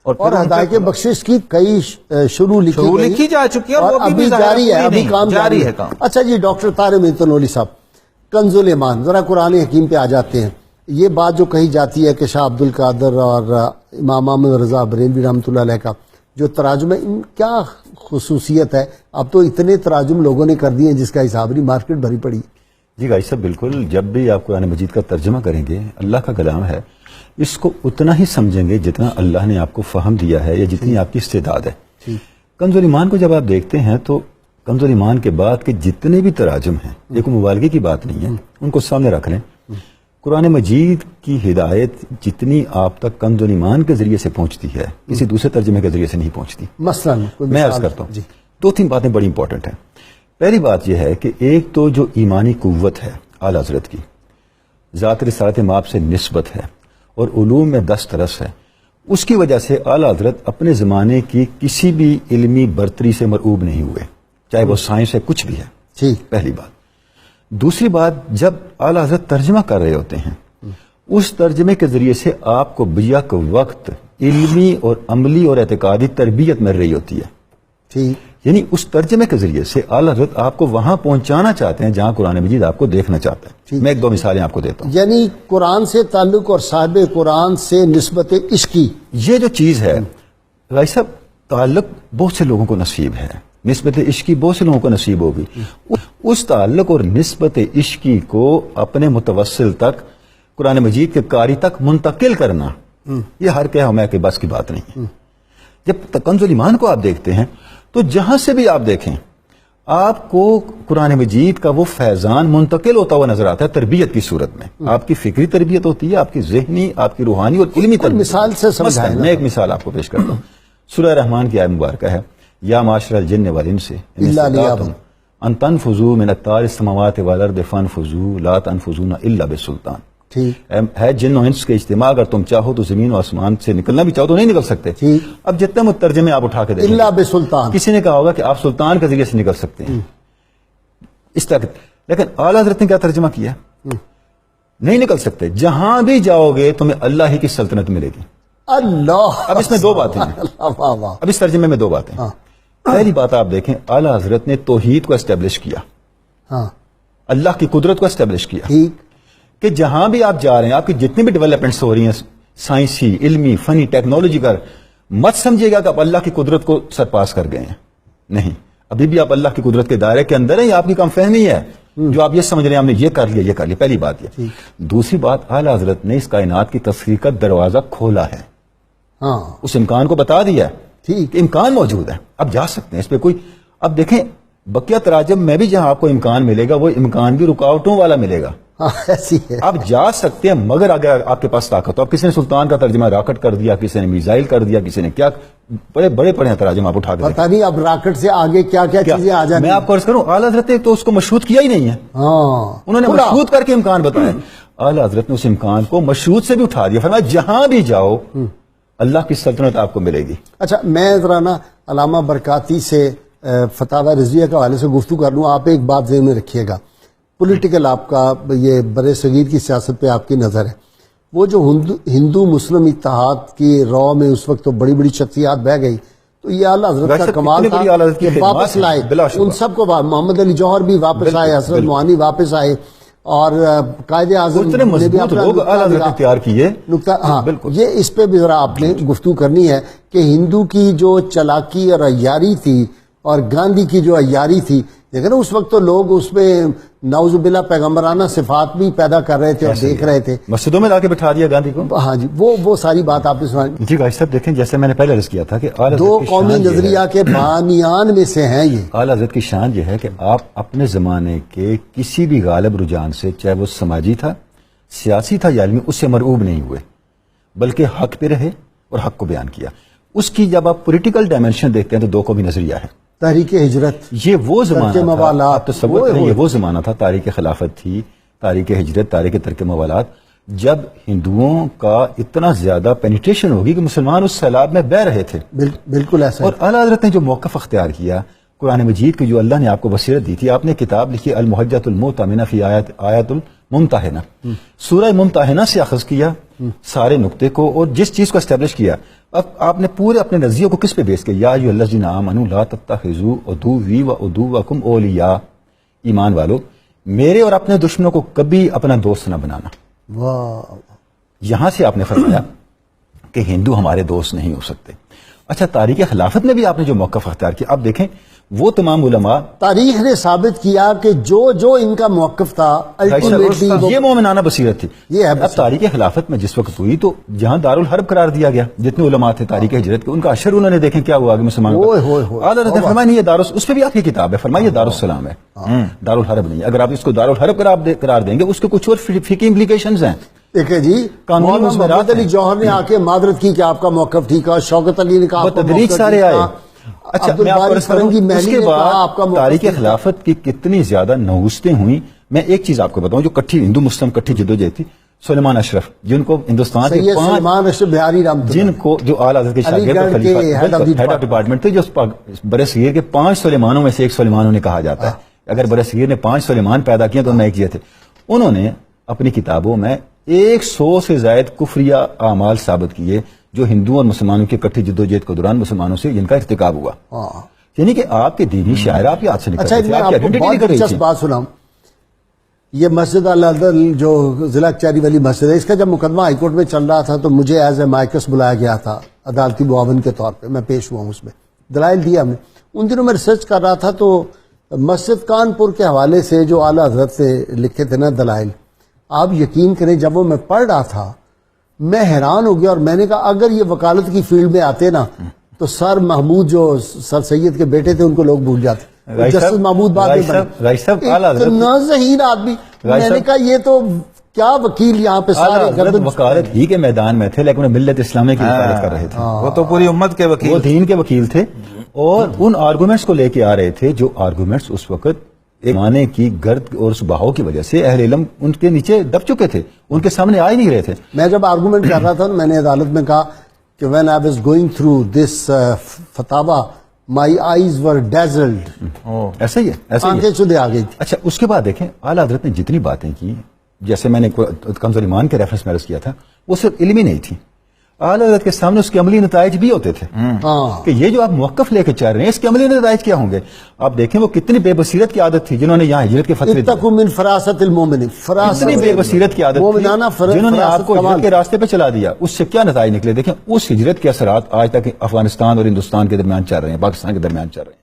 اور ہدایت بخشش کی کئی شروع لکھی جا چکی ہے اور ابھی جاری ہے، ابھی کام جاری ہے۔ اچھا جی ڈاکٹر طاہر مینتنولی صاحب، کنز الایمان، ذرا قرآن حکیم پہ آ جاتے ہیں۔ یہ بات جو کہی جاتی ہے کہ شاہ عبد القادر اور امام محمد رضا بریلوی رحمۃ اللہ علیہ کا جو تراجم ہے، ان کیا خصوصیت ہے؟ اب تو اتنے تراجم لوگوں نے کر دیے ہیں جس کا حساب نہیں، مارکیٹ بھری پڑی۔ جی بھائی صاحب بالکل، جب بھی آپ قرآن مجید کا ترجمہ کریں گے، اللہ کا کلام ہے، اس کو اتنا ہی سمجھیں گے جتنا اللہ نے آپ کو فہم دیا ہے یا جتنی آپ کی استعداد ہے۔ کنز الایمان کو جب آپ دیکھتے ہیں تو کنز الایمان کے بعد کے جتنے بھی تراجم ہیں، یہ کوئی مبالغے کی بات نہیں ہے، ان کو سامنے رکھ لیں۔ قرآن مجید کی ہدایت جتنی آپ تک کنز الایمان کے ذریعے سے پہنچتی ہے، کسی دوسرے ترجمے کے ذریعے سے نہیں پہنچتی۔ مثلا میں عرض کرتا ہوں، دو تین باتیں بڑی امپورٹنٹ ہیں۔ پہلی بات یہ ہے کہ ایک تو جو ایمانی قوت ہے اعلی حضرت کی، ذات رسالت مآب سے نسبت ہے اور علوم میں دسترس ہے، اس کی وجہ سے اعلی حضرت اپنے زمانے کی کسی بھی علمی برتری سے مرعوب نہیں ہوئے، چاہے وہ سائنس ہے، کچھ بھی ہے۔ پہلی بات۔ دوسری بات، جب اعلی حضرت ترجمہ کر رہے ہوتے ہیں، اس ترجمے کے ذریعے سے آپ کو بیک وقت علمی اور عملی اور اعتقادی تربیت مل رہی ہوتی ہے۔ یعنی اس ترجمے کے ذریعے سے اعلی حضرت آپ کو وہاں پہنچانا چاہتے ہیں جہاں قرآن مجید آپ کو دیکھنا چاہتا ہے۔ میں ایک دو مثالیں آپ کو دیتا ہوں۔ یعنی قرآن سے تعلق اور صاحب قرآن سے نسبت عشقی، یہ جو چیز ہے بھائی صاحب، تعلق بہت سے لوگوں کو نصیب ہے، نسبت عشقی بہت سے لوگوں کو نصیب ہوگی۔ اس تعلق اور نسبت عشقی کو اپنے متوسل تک، قرآن مجید کے قاری تک منتقل کرنا، یہ ہر کہ ہمیں کے بس کی بات نہیں ہے۔ جب کنز الایمان کو آپ دیکھتے ہیں تو جہاں سے بھی آپ دیکھیں، آپ کو قرآن مجید کا وہ فیضان منتقل ہوتا ہوا نظر آتا ہے تربیت کی صورت میں۔ آپ کی فکری تربیت ہوتی ہے، آپ کی ذہنی، آپ کی روحانی اور علمی تربیت۔ مثال سے سمجھائیں۔ میں ایک مثال آپ کو پیش کرتا ہوں۔ سورہ رحمان کی آیت مبارکہ ہے، یا معاشر الجن والانس ان تنفذوا من اقطار السماوات والارض فانفذوا لا تنفذون الا بسلطان۔ ہے جن و انس کے اجتماع، اگر تم چاہو تو زمین و آسمان سے نکلنا بھی چاہو تو نہیں نکل سکتے۔ اب جتنے مترجمے آپ اٹھا کے دیکھیں، الا بسلطان، کسی نے کہا ہوگا کہ آپ سلطان کے ذریعے سے نکل سکتے ہیں، اس طرح۔ لیکن اعلی حضرت نے کیا ترجمہ کیا؟ نہیں نکل سکتے، جہاں بھی جاؤ گے تمہیں اللہ ہی کی سلطنت ملے گی۔ اللہ۔ اب اس میں دو باتیں ہیں، اب اس ترجمے میں دو باتیں۔ پہلی بات آپ دیکھیں، اعلی حضرت نے توحید کو اسٹیبلش کیا، اللہ کی قدرت کو اسٹیبلش کیا، کہ جہاں بھی آپ جا رہے ہیں، آپ کی جتنی بھی ڈیولپمنٹس ہو رہی ہیں، سائنسی، علمی، فنی، ٹیکنالوجی کا، مت سمجھیے گا کہ آپ اللہ کی قدرت کو سرپاس کر گئے ہیں، نہیں، ابھی بھی آپ اللہ کی قدرت کے دائرے کے اندر ہیں، یہ آپ کی کم فہمی ہے جو آپ یہ سمجھ رہے ہیں ہم نے یہ کر لیا یہ کر لیا۔ پہلی بات یہ۔ دوسری بات، اعلی حضرت نے اس کائنات کی تصویر کا دروازہ کھولا ہے، اس امکان کو بتا دیا ہے کہ امکان موجود ہے، اب جا سکتے ہیں اس پہ کوئی۔ اب دیکھیں بقیہ تراجم میں بھی جہاں آپ کو امکان ملے گا، وہ امکان بھی رکاوٹوں والا ملے گا، ایسی ہے۔ آپ جا سکتے ہیں مگر اگر آپ کے پاس طاقت ہو۔ اب کسی نے سلطان کا ترجمہ راکٹ کر دیا، کسی نے میزائل کر دیا، کسی نے کیا، بڑے بڑے پڑے تراجم آپ اٹھا کے پتہ نہیں اب راکٹ سے آگے کیا کیا چیزیں آ جائیں۔ میں آپ کو عرض کروں، اعلی حضرت نے تو اس کو مشروط کیا ہی نہیں ہے، انہوں نے مشروط کر کے امکان بتایا۔ اعلی حضرت نے اس امکان کو مشروط سے بھی اٹھا دیا، فرمایا جہاں بھی جاؤ اللہ کی سلطنت آپ کو ملے گی۔ اچھا میں ذرا نا علامہ برکاتی سے فتاوی رضویہ کے حوالے سے گفتگو کر لوں، آپ ایک بات ذہن میں رکھیے گا، پولیٹیکل آپ کا یہ برِ صغیر کی سیاست پہ آپ کی نظر ہے، وہ جو ہندو مسلم اتحاد کی رو میں اس وقت تو بڑی بڑی شخصیات بہ گئی، تو یہ اعلیٰ حضرت کا کمال تھا کہ واپس لائے ان سب کو، محمد علی جوہر بھی واپس آئے، حسرت موہانی واپس آئے، اور قائد اعظم نے بھی اپنا تیار کیے نقطہ۔ ہاں یہ اس پہ بھی ذرا آپ نے گفتگو کرنی ہے کہ ہندو کی جو چلاکی اور عیاری تھی اور گاندھی کی جو عیاری تھی، لیکن اس وقت تو لوگ اس میں نعوذ باللہ پیغمبرانہ صفات بھی پیدا کر رہے تھے اور دیکھ رہے تھے، مسجدوں میں لا کے بٹھا دیا گاندھی کو۔ ہاں جی، وہ ساری بات آپ نے سنی۔ جی بھائی صاحب دیکھیں، جیسے میں نے پہلے عرض کیا تھا کہ دو قومی نظریہ کے بانیان میں سے ہیں یہ۔ اعلیٰ حضرت کی شان یہ ہے کہ آپ اپنے زمانے کے کسی بھی غالب رجحان سے، چاہے وہ سماجی تھا، سیاسی تھا یا علمی، اس سے مرعوب نہیں ہوئے، بلکہ حق پہ رہے اور حق کو بیان کیا۔ اس کی جب آپ پولیٹیکل ڈائمنشن دیکھتے ہیں تو دو قومی نظریہ ہے۔ تحریک ہجرت، یہ وہ زمانہ تھا، آپ تصور کریں، یہ وہ زمانہ تھا، تاریخ خلافت تھی، تاریخ ہجرت، تاریخ ترک موالات، جب ہندوؤں کا اتنا زیادہ پینیٹریشن ہوگی کہ مسلمان اس سیلاب میں بہ رہے تھے۔ بالکل ایسا۔ اور اعلیٰ حضرت نے جو موقف اختیار کیا، قرآن مجید کی جو اللہ نے آپ کو بصیرت دی تھی، آپ نے کتاب لکھی المحجۃ المؤتمنہ فی آیت الممتحنہ، سورہ ممتحنہ سے اخذ کیا سارے نقطے کو، اور جس چیز کو اسٹیبلش کیا اب آپ نے پورے اپنے نظریے کو کس پہ بیس کیا؟ یا ایھا الذین آمنوا لا تتخذوا عدوی وعدوکم اولیاء، ایمان والو میرے اور اپنے دشمنوں کو کبھی اپنا دوست نہ بنانا. واہ. یہاں سے آپ نے فرمایا کہ ہندو ہمارے دوست نہیں ہو سکتے. اچھا، تاریخ خلافت میں بھی آپ نے جو موقف اختیار کیا، آپ دیکھیں وہ تمام علماء، تاریخ نے ثابت کیا کہ جو ان کا موقف تھا الٹیمیٹلی یہ مومنانہ بصیرت تھی. یہ ہے اب تاریخ خلافت میں جس وقت ہوئی تو جہاں دارالحرب قرار دیا گیا، جتنے علماء تھے تاریخ ہجرت کے، ان کا اشر انہوں نے دیکھیں کیا ہوا کہ مسلمان اعلیٰ حضرت نے فرمایا نہیں، یہ اس پہ بھی آپ کی کتاب ہے، فرمایا یہ دارالسلام ہے، دارالحرب نہیں. اگر آپ اس کو دارالحرب قرار دیں گے، اس کے کچھ اور فقہی امپلیکیشنز ہیں. دیکھیں جی، قانونی محمد علی جوہر نے آ کے معذرت کی کہ آپ کا موقف ٹھیک ہے، شوکت علی نے کہا تدریج سارے آئے. اچھا، میں آپ کو عرض کروں اس کے بعد تاریخ خلافت کی کتنی زیادہ نوستیں ہوئیں. میں ایک چیز آپ کو بتاؤں، جو کٹھی ہندو مسلم کٹھی جدوجہد تھی، سلیمان اشرف جن کو ہندوستان کے سلیمان اشرف بہاری رحمۃ اللہ، جن کو جو اعلیٰ حضرت کے شاگرد ہیڈ آف ڈپارٹمنٹ تھے، جو برصغیر کے 5 سلیمانوں میں سے ایک سلیمان انہیں کہا جاتا ہے. اگر برصغیر نے 5 سلیمان پیدا کیے تو ان میں ایک یہ تھے. انہوں نے اپنی کتابوں میں 100 سے زائد کفریہ اعمال ثابت کیے جو ہندوؤں اور مسلمانوں کی کٹھی جدوجہد کے دوران مسلمانوں سے جن کا ارتکاب ہوا. یعنی کہ آپ کے دینی شاعر آپ کے ہاتھ سے نکل اچھا، میں آپ کو بہت دلچسپ بات سناؤں. یہ مسجد العدل جو ضلع کچہری والی مسجد ہے، اس کا جب مقدمہ ہائی کورٹ میں چل رہا تھا تو مجھے ایز اے مائکس بلایا گیا تھا عدالتی معاون کے طور پہ. میں پیش ہوا ہوں، اس میں دلائل دیا ہم نے. ان دنوں میں ریسرچ کر رہا تھا تو مسجد کانپور کے حوالے سے جو اعلیٰ حضرت سے لکھے تھے نا دلائل، آپ یقین کریں جب وہ میں پڑھ رہا تھا میں حیران ہو گیا. اور میں نے کہا اگر یہ وکالت کی فیلڈ میں آتے نا تو سر محمود جو سر سید کے بیٹے تھے ان کو لوگ بھول جاتے. جسٹس محمود بعد میں اتنا ذہین آدمی. میں نے کہا یہ تو کیا وکیل یہاں پہ سارے وکالت ہی کے میدان میں تھے، لیکن ملت اسلامی کی وکالت کر رہے تھے. وہ تو پوری امت کے وکیل، وہ دین کے وکیل تھے اور ان آرگومنٹس کو لے کے آ رہے تھے جو آرگومنٹس اس وقت زمانے کی گرد اور اس بہاؤ کی وجہ سے اہل علم ان کے نیچے دب چکے تھے، ان کے سامنے آ ہی نہیں رہے تھے. میں جب آرگومنٹ کر رہا تھا میں نے عدالت میں کہا کہ when I was going through this فتاوا my eyes were dazzled. ایسا ہی ہے، آنکھیں چودے آ گئی تھی. اچھا، اس کے بعد دیکھیں اعلیٰ حضرت نے جتنی باتیں کی، جیسے میں نے کنز ایمان کے ریفرنس میں عرض کیا تھا، وہ صرف علمی نہیں تھی. اعلیٰ حضرت کے سامنے اس کے عملی نتائج بھی ہوتے تھے کہ یہ جو آپ موقف لے کے چل رہے ہیں اس کے عملی نتائج کیا ہوں گے. آپ دیکھیں وہ کتنی بے بصیرت کی عادت تھی جنہوں نے یہاں ہجرت کے فتوے اتقوا من فراست المومن، اتنی بے بصیرت کی عادت تھی جنہوں نے آپ کو ہجرت کے راستے پہ چلا دیا. اس سے کیا نتائج نکلے؟ دیکھیں اس ہجرت کے اثرات آج تک افغانستان اور ہندوستان کے درمیان چل رہے ہیں، پاکستان کے درمیان چل رہے ہیں.